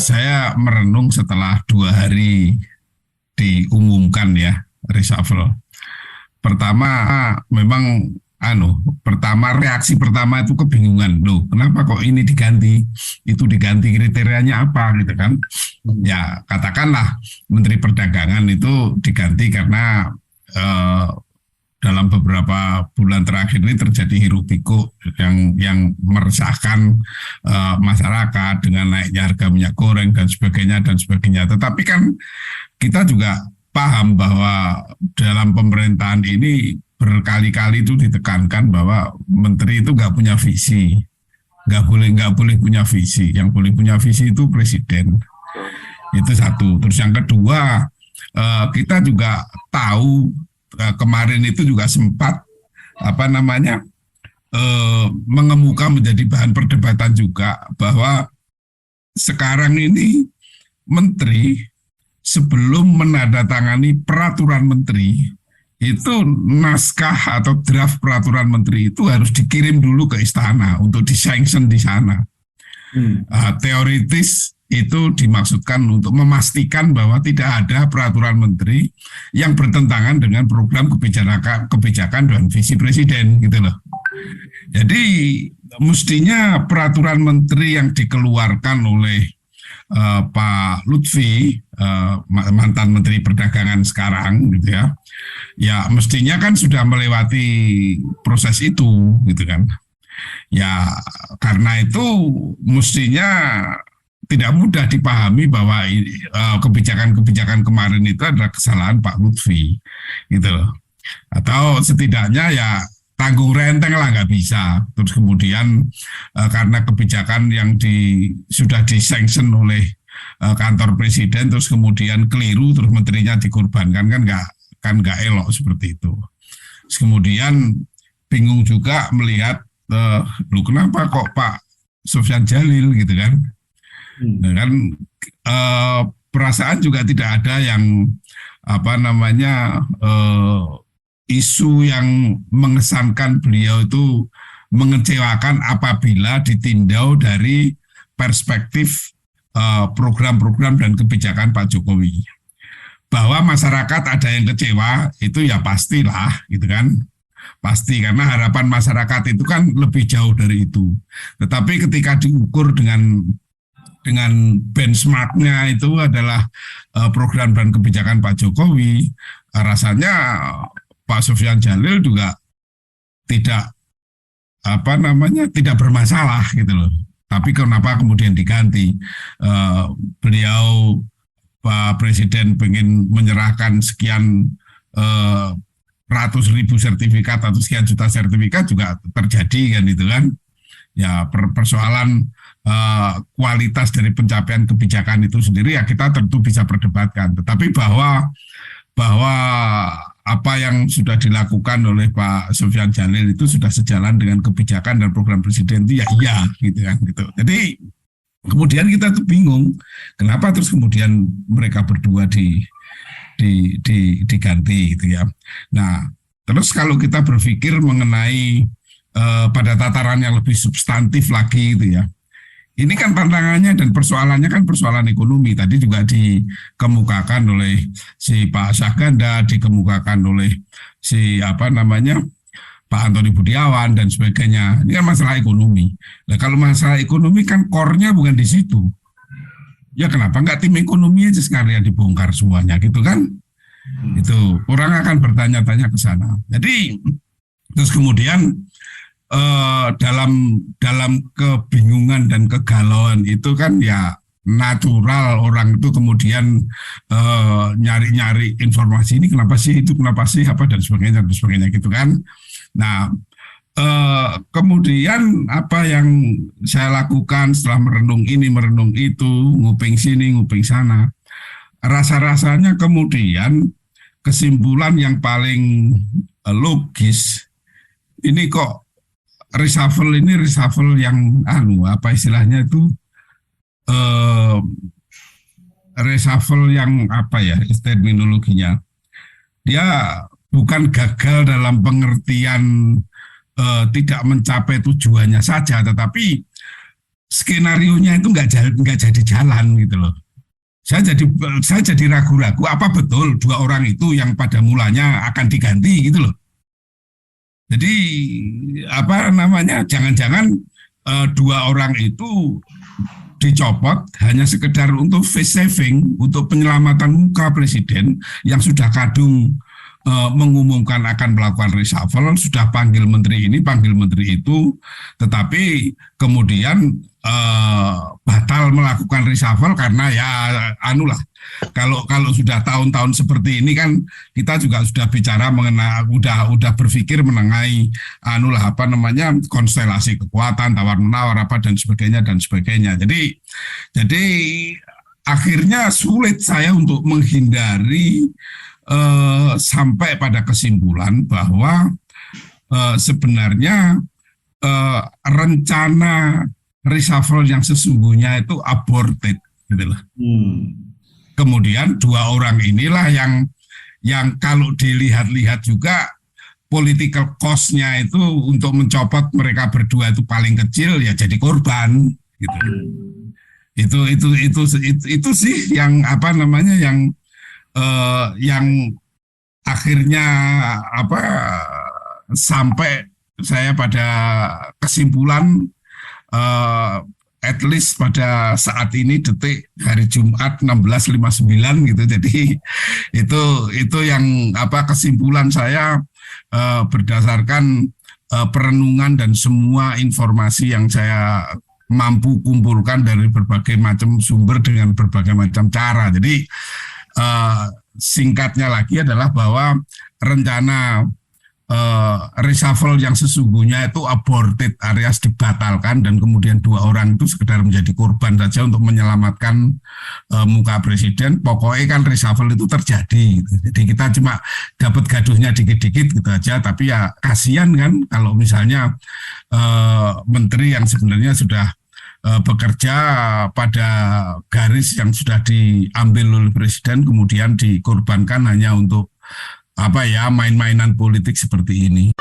saya merenung setelah 2 hari diumumkan ya reshuffle. Pertama memang pertama reaksi pertama itu kebingungan loh, kenapa kok ini diganti, itu diganti kriterianya apa gitu kan? Ya katakanlah Menteri Perdagangan itu diganti karena eh, dalam beberapa bulan terakhir ini terjadi hiruk pikuk yang meresahkan masyarakat dengan naiknya harga minyak goreng dan sebagainya dan sebagainya. Tetapi kan kita juga paham bahwa dalam pemerintahan ini berkali-kali itu ditekankan bahwa menteri itu nggak punya visi, nggak boleh punya visi. Yang boleh punya visi itu presiden. Itu satu. Terus yang kedua, kita juga tahu kemarin itu juga sempat mengemuka menjadi bahan perdebatan juga bahwa sekarang ini menteri sebelum menandatangani peraturan menteri itu naskah atau draft peraturan menteri itu harus dikirim dulu ke istana untuk disanction di sana. Teoritis itu dimaksudkan untuk memastikan bahwa tidak ada peraturan menteri yang bertentangan dengan program kebijakan dan visi presiden gitu loh. Jadi mestinya peraturan menteri yang dikeluarkan oleh Pak Lutfi, mantan Menteri Perdagangan sekarang gitu ya, ya mestinya kan sudah melewati proses itu gitu kan. Ya karena itu mestinya tidak mudah dipahami bahwa kebijakan-kebijakan kemarin itu adalah kesalahan Pak Lutfi gitu loh. Atau setidaknya ya tanggung renteng lah, nggak bisa. Terus kemudian karena kebijakan yang sudah disanction oleh kantor presiden terus kemudian keliru terus menterinya dikorbankan kan nggak elok seperti itu. Terus kemudian bingung juga melihat lu kenapa kok Pak Sofyan Djalil gitu kan? Nah, kan perasaan juga tidak ada yang isu yang mengesankan beliau itu mengecewakan apabila ditinjau dari perspektif program-program dan kebijakan Pak Jokowi. Bahwa masyarakat ada yang kecewa itu ya pastilah gitu kan. Pasti karena harapan masyarakat itu kan lebih jauh dari itu. Tetapi ketika diukur dengan benchmarknya itu adalah program dan kebijakan Pak Jokowi, rasanya Pak Sofyan Djalil juga tidak tidak bermasalah gitu loh. Tapi kenapa kemudian diganti? Beliau Pak Presiden pengen menyerahkan sekian ratus ribu sertifikat atau sekian juta sertifikat juga terjadi kan itu kan. Ya persoalan kualitas dari pencapaian kebijakan itu sendiri ya kita tentu bisa perdebatkan. Tetapi bahwa apa yang sudah dilakukan oleh Pak Sofyan Djalil itu sudah sejalan dengan kebijakan dan program presiden itu ya iya gitu kan gitu. Jadi kemudian kita tuh bingung kenapa terus kemudian mereka berdua diganti gitu ya. Nah, terus kalau kita berpikir mengenai pada tataran yang lebih substantif lagi gitu ya. Ini kan tantangannya dan persoalannya kan persoalan ekonomi. Tadi juga dikemukakan oleh si Pak Syahganda, dikemukakan oleh si Pak Antoni Budiawan dan sebagainya. Ini kan masalah ekonomi. Nah, kalau masalah ekonomi kan core-nya bukan di situ. Ya kenapa nggak tim ekonomi aja sekalian dibongkar semuanya gitu kan? Itu orang akan bertanya-tanya ke sana. Jadi terus kemudian dalam kebingungan dan kegalauan itu kan ya natural orang itu kemudian nyari-nyari informasi ini kenapa sih itu kenapa sih apa dan sebagainya gitu kan. Nah kemudian apa yang saya lakukan setelah merenung ini merenung itu nguping sini nguping sana, rasa-rasanya kemudian kesimpulan yang paling logis ini kok reshuffle yang apa istilahnya itu reshuffle yang apa ya terminologinya, dia bukan gagal dalam pengertian tidak mencapai tujuannya saja, tetapi skenarionya itu nggak jadi jalan gitu loh. Saya jadi ragu-ragu apa betul dua orang itu yang pada mulanya akan diganti gitu loh. Jadi apa namanya, jangan-jangan dua orang itu dicopot hanya sekedar untuk face saving, untuk penyelamatan muka presiden yang sudah kadung mengumumkan akan melakukan reshuffle, sudah panggil menteri ini, panggil menteri itu, tetapi kemudian batal melakukan reshuffle karena ya anulah. Kalau sudah tahun-tahun seperti ini kan kita juga sudah bicara mengenai udah berpikir mengenai anulah apa namanya konstelasi kekuatan tawar menawar apa dan sebagainya. Jadi akhirnya sulit saya untuk menghindari sampai pada kesimpulan bahwa sebenarnya rencana reshuffle yang sesungguhnya itu aborted gitu loh. Kemudian dua orang inilah yang kalau dilihat-lihat juga political cost-nya itu untuk mencopot mereka berdua itu paling kecil, ya jadi korban gitu. Itu sih yang apa namanya yang akhirnya apa sampai saya pada kesimpulan at least pada saat ini detik hari Jumat 16.59 gitu. Jadi itu yang apa kesimpulan saya berdasarkan perenungan dan semua informasi yang saya mampu kumpulkan dari berbagai macam sumber dengan berbagai macam cara. Jadi singkatnya lagi adalah bahwa rencana reshuffle yang sesungguhnya itu aborted alias dibatalkan, dan kemudian dua orang itu sekedar menjadi korban saja untuk menyelamatkan muka presiden. Pokoknya kan reshuffle itu terjadi gitu. Jadi kita cuma dapat gaduhnya dikit-dikit gitu aja, tapi ya kasihan kan kalau misalnya menteri yang sebenarnya sudah bekerja pada garis yang sudah diambil oleh presiden kemudian dikorbankan hanya untuk apa ya main-mainan politik seperti ini.